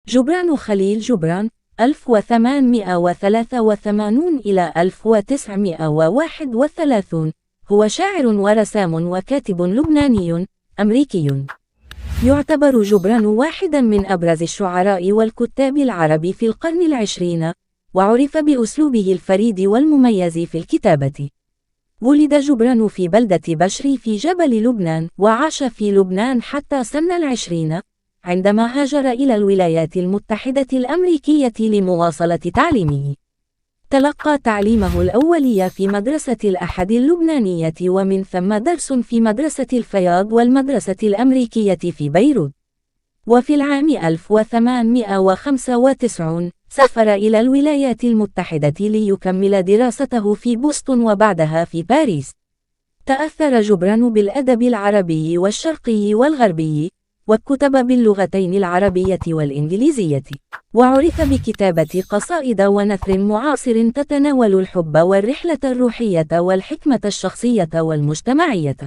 جبران خليل جبران 1883 إلى 1931 هو شاعر ورسام وكاتب لبناني أمريكي. يعتبر جبران واحدا من أبرز الشعراء والكتاب العرب في القرن العشرين، وعرف بأسلوبه الفريد والمميز في الكتابة. ولد جبران في بلدة بشري في جبل لبنان، وعاش في لبنان حتى سن العشرين، عندما هاجر إلى الولايات المتحدة الأمريكية لمواصلة تعليمه. تلقى تعليمه الأولي في مدرسة الأحد اللبنانية، ومن ثم درس في مدرسة الفياض والمدرسة الأمريكية في بيروت. وفي العام 1895 سافر إلى الولايات المتحدة ليكمل دراسته في بوسطن وبعدها في باريس. تأثر جبران بالأدب العربي والشرقي والغربي، وكتب باللغتين العربية والإنجليزية، وعرف بكتابة قصائد ونثر معاصر تتناول الحب والرحلة الروحية والحكمة الشخصية والمجتمعية.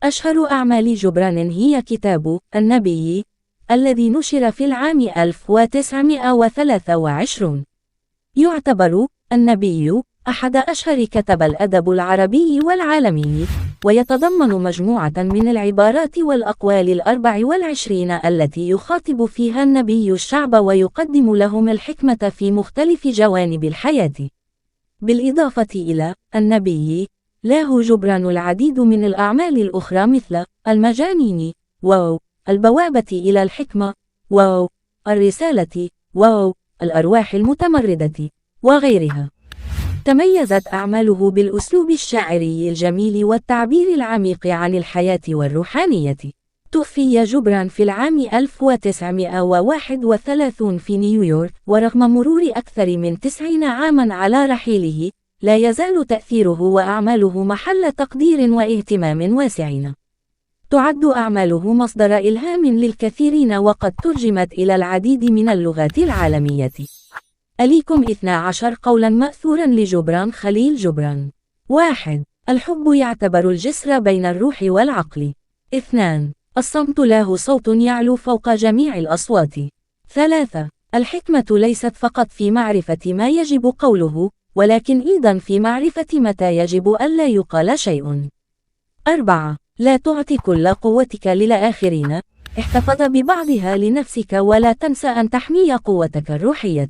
أشهر أعمال جبران هي كتاب النبي، الذي نشر في العام 1923. يعتبر النبي أحد أشهر كتب الأدب العربي والعالمي، ويتضمن مجموعة من العبارات والأقوال 24 التي يخاطب فيها النبي الشعب ويقدم لهم الحكمة في مختلف جوانب الحياة. بالإضافة إلى النبي، له جبران العديد من الأعمال الأخرى مثل المجانين، البوابة إلى الحكمة، الرسالة، الأرواح المتمردة، وغيرها. تميزت أعماله بالأسلوب الشاعري الجميل والتعبير العميق عن الحياة والروحانية. توفي جبران في العام 1931 في نيويورك، ورغم مرور أكثر من 90 عاما على رحيله، لا يزال تأثيره وأعماله محل تقدير واهتمام واسع. تعد أعماله مصدر إلهام للكثيرين، وقد ترجمت إلى العديد من اللغات العالمية. أليكم 12 قولا مأثورا لجبران خليل جبران. 1. الحب يعتبر الجسر بين الروح والعقل. 2. الصمت له صوت يعلو فوق جميع الأصوات. 3. الحكمة ليست فقط في معرفة ما يجب قوله، ولكن أيضا في معرفة متى يجب ألا يقال شيء. 4. لا تعطي كل قوتك للآخرين، احتفظ ببعضها لنفسك ولا تنسى أن تحمي قوتك الروحية.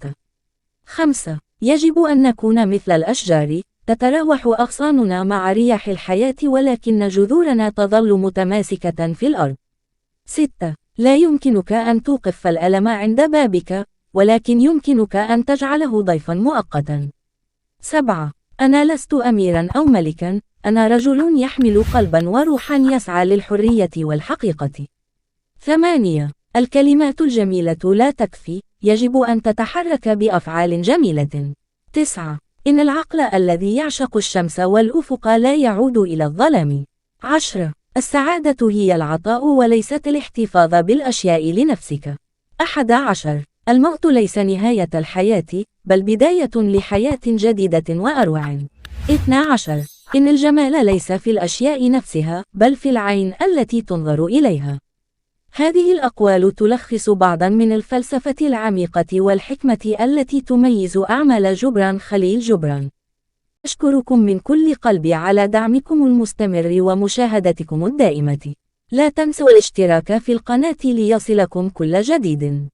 5. يجب أن نكون مثل الأشجار، تتراوح أغصاننا مع رياح الحياة ولكن جذورنا تظل متماسكة في الأرض. 6. لا يمكنك أن توقف الألم عند بابك، ولكن يمكنك أن تجعله ضيفا مؤقتا. 7. أنا لست أميرا أو ملكا، أنا رجل يحمل قلبا وروحا يسعى للحرية والحقيقة. 8. الكلمات الجميلة لا تكفي، يجب أن تتحرك بأفعال جميلة. 9. إن العقل الذي يعشق الشمس والأفق لا يعود إلى الظلام. 10. السعادة هي العطاء وليست الاحتفاظ بالأشياء لنفسك. 11. الموت ليس نهاية الحياة، بل بداية لحياة جديدة وأروع. 12. إن الجمال ليس في الأشياء نفسها، بل في العين التي تنظر إليها. هذه الأقوال تلخص بعضا من الفلسفة العميقة والحكمة التي تميز أعمال جبران خليل جبران. أشكركم من كل قلبي على دعمكم المستمر ومشاهدتكم الدائمة. لا تنسوا الاشتراك في القناة ليصلكم كل جديد.